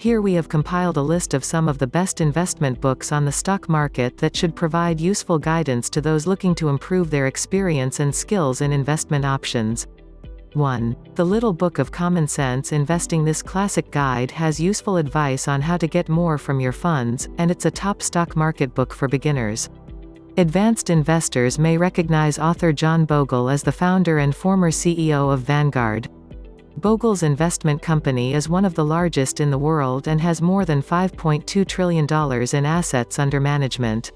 Here we have compiled a list of some of the best investment books on the stock market that should provide useful guidance to those looking to improve their experience and skills in investment options. 1. The Little Book of Common Sense Investing. This classic guide has useful advice on how to get more from your funds, and it's a top stock market book for beginners. Advanced investors may recognize author John Bogle as the founder and former CEO of Vanguard. Bogle's investment company is one of the largest in the world and has more than $5.2 trillion in assets under management.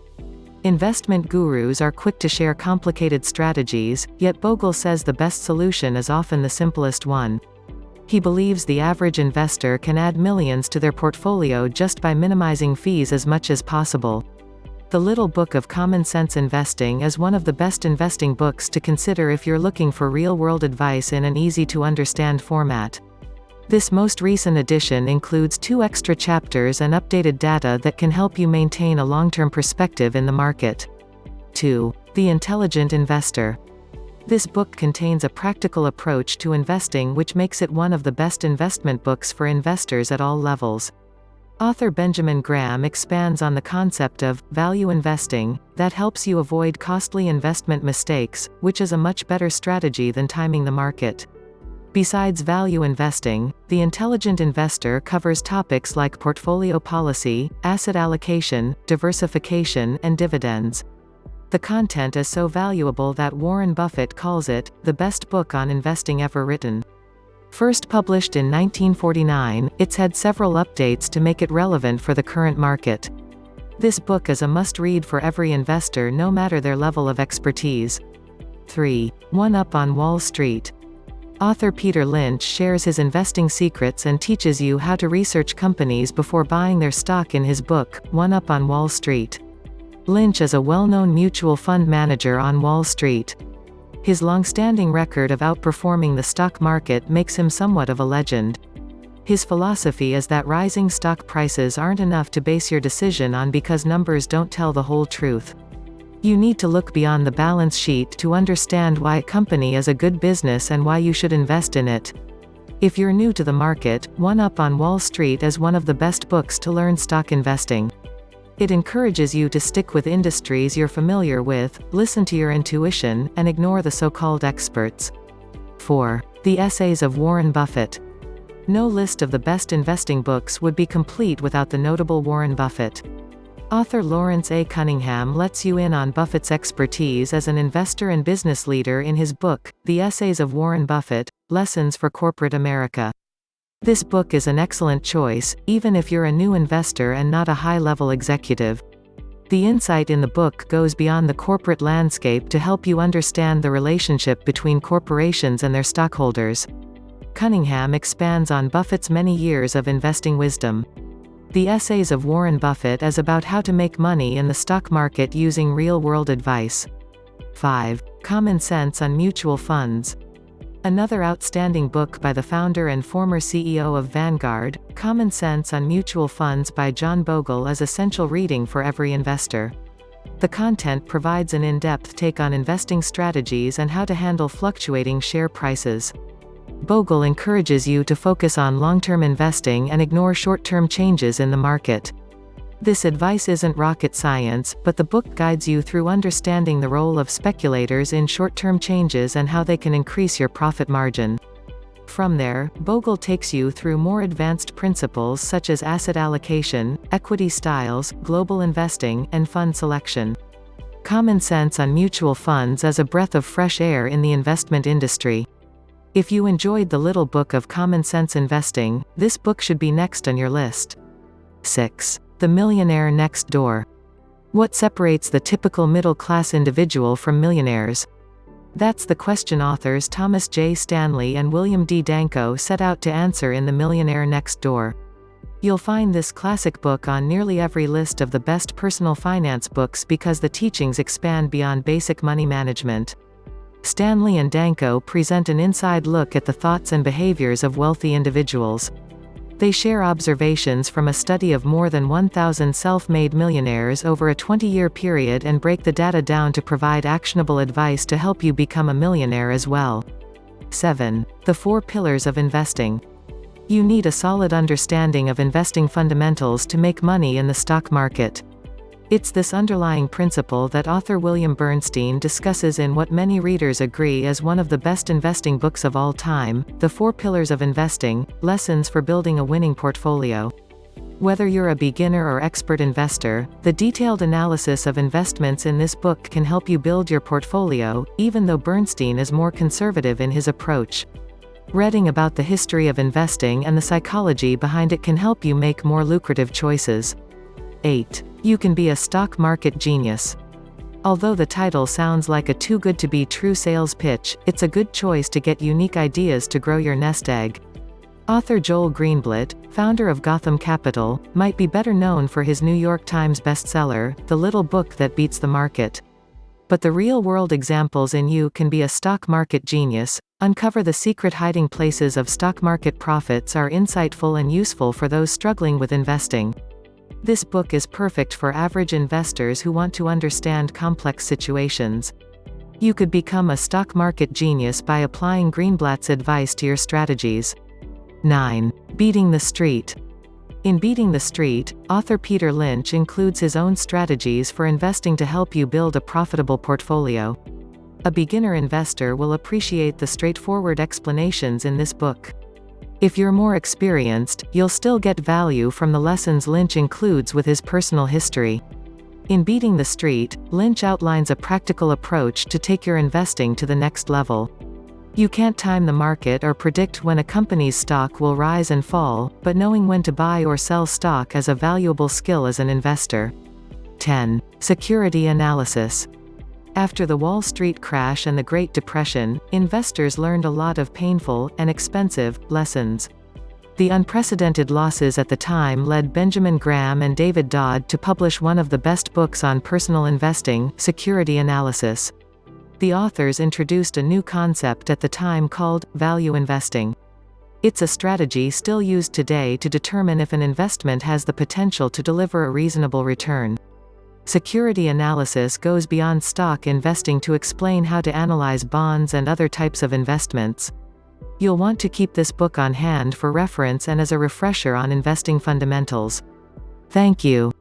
Investment gurus are quick to share complicated strategies, yet Bogle says the best solution is often the simplest one. He believes the average investor can add millions to their portfolio just by minimizing fees as much as possible. The Little Book of Common Sense Investing is one of the best investing books to consider if you're looking for real-world advice in an easy-to-understand format. This most recent edition includes 2 extra chapters and updated data that can help you maintain a long-term perspective in the market. 2. The Intelligent Investor. This book contains a practical approach to investing which makes it one of the best investment books for investors at all levels. Author Benjamin Graham expands on the concept of value investing that helps you avoid costly investment mistakes, which is a much better strategy than timing the market. Besides value investing, The Intelligent Investor covers topics like portfolio policy, asset allocation, diversification, and dividends. The content is so valuable that Warren Buffett calls it the best book on investing ever written. First published in 1949, it's had several updates to make it relevant for the current market. This book is a must-read for every investor no matter their level of expertise. 3. One Up on Wall Street. Author Peter Lynch shares his investing secrets and teaches you how to research companies before buying their stock in his book, One Up on Wall Street. Lynch is a well-known mutual fund manager on Wall Street. His long-standing record of outperforming the stock market makes him somewhat of a legend. His philosophy is that rising stock prices aren't enough to base your decision on because numbers don't tell the whole truth. You need to look beyond the balance sheet to understand why a company is a good business and why you should invest in it. If you're new to the market, One Up on Wall Street is one of the best books to learn stock investing. It encourages you to stick with industries you're familiar with, listen to your intuition, and ignore the so-called experts. 4. The Essays of Warren Buffett. No list of the best investing books would be complete without the notable Warren Buffett. Author Lawrence A. Cunningham lets you in on Buffett's expertise as an investor and business leader in his book, The Essays of Warren Buffett, Lessons for Corporate America. This book is an excellent choice, even if you're a new investor and not a high-level executive. The insight in the book goes beyond the corporate landscape to help you understand the relationship between corporations and their stockholders. Cunningham expands on Buffett's many years of investing wisdom. The Essays of Warren Buffett is about how to make money in the stock market using real-world advice. 5. Common Sense on Mutual Funds. Another outstanding book by the founder and former CEO of Vanguard, Common Sense on Mutual Funds by John Bogle is essential reading for every investor. The content provides an in-depth take on investing strategies and how to handle fluctuating share prices. Bogle encourages you to focus on long-term investing and ignore short-term changes in the market. This advice isn't rocket science, but the book guides you through understanding the role of speculators in short-term changes and how they can increase your profit margin. From there, Bogle takes you through more advanced principles such as asset allocation, equity styles, global investing, and fund selection. Common Sense on Mutual Funds is a breath of fresh air in the investment industry. If you enjoyed The Little Book of Common Sense Investing, this book should be next on your list. 6. The Millionaire Next Door. What separates the typical middle-class individual from millionaires? That's the question authors Thomas J. Stanley and William D. Danko set out to answer in The Millionaire Next Door. You'll find this classic book on nearly every list of the best personal finance books because the teachings expand beyond basic money management. Stanley and Danko present an inside look at the thoughts and behaviors of wealthy individuals. They share observations from a study of more than 1,000 self-made millionaires over a 20-year period and break the data down to provide actionable advice to help you become a millionaire as well. 7. The 4 Pillars of Investing. You need a solid understanding of investing fundamentals to make money in the stock market. It's this underlying principle that author William Bernstein discusses in what many readers agree is one of the best investing books of all time, The 4 Pillars of Investing: Lessons for Building a Winning Portfolio. Whether you're a beginner or expert investor, the detailed analysis of investments in this book can help you build your portfolio, even though Bernstein is more conservative in his approach. Reading about the history of investing and the psychology behind it can help you make more lucrative choices. 8. You can be a stock market genius. Although the title sounds like a too-good-to-be-true sales pitch, it's a good choice to get unique ideas to grow your nest egg. Author Joel Greenblatt, founder of Gotham Capital, might be better known for his New York Times bestseller, The Little Book That Beats the Market. But the real-world examples in you can be a stock market genius. Uncover the secret hiding places of stock market profits are insightful and useful for those struggling with investing. This book is perfect for average investors who want to understand complex situations. You could become a stock market genius by applying Greenblatt's advice to your strategies. 9. Beating the Street. In Beating the Street, author Peter Lynch includes his own strategies for investing to help you build a profitable portfolio. A beginner investor will appreciate the straightforward explanations in this book. If you're more experienced, you'll still get value from the lessons Lynch includes with his personal history. In Beating the Street, Lynch outlines a practical approach to take your investing to the next level. You can't time the market or predict when a company's stock will rise and fall, but knowing when to buy or sell stock is a valuable skill as an investor. 10. Security analysis. After the Wall Street crash and the Great Depression, investors learned a lot of painful, and expensive, lessons. The unprecedented losses at the time led Benjamin Graham and David Dodd to publish one of the best books on personal investing, Security Analysis. The authors introduced a new concept at the time called value investing. It's a strategy still used today to determine if an investment has the potential to deliver a reasonable return. Security analysis goes beyond stock investing to explain how to analyze bonds and other types of investments. You'll want to keep this book on hand for reference and as a refresher on investing fundamentals. Thank you.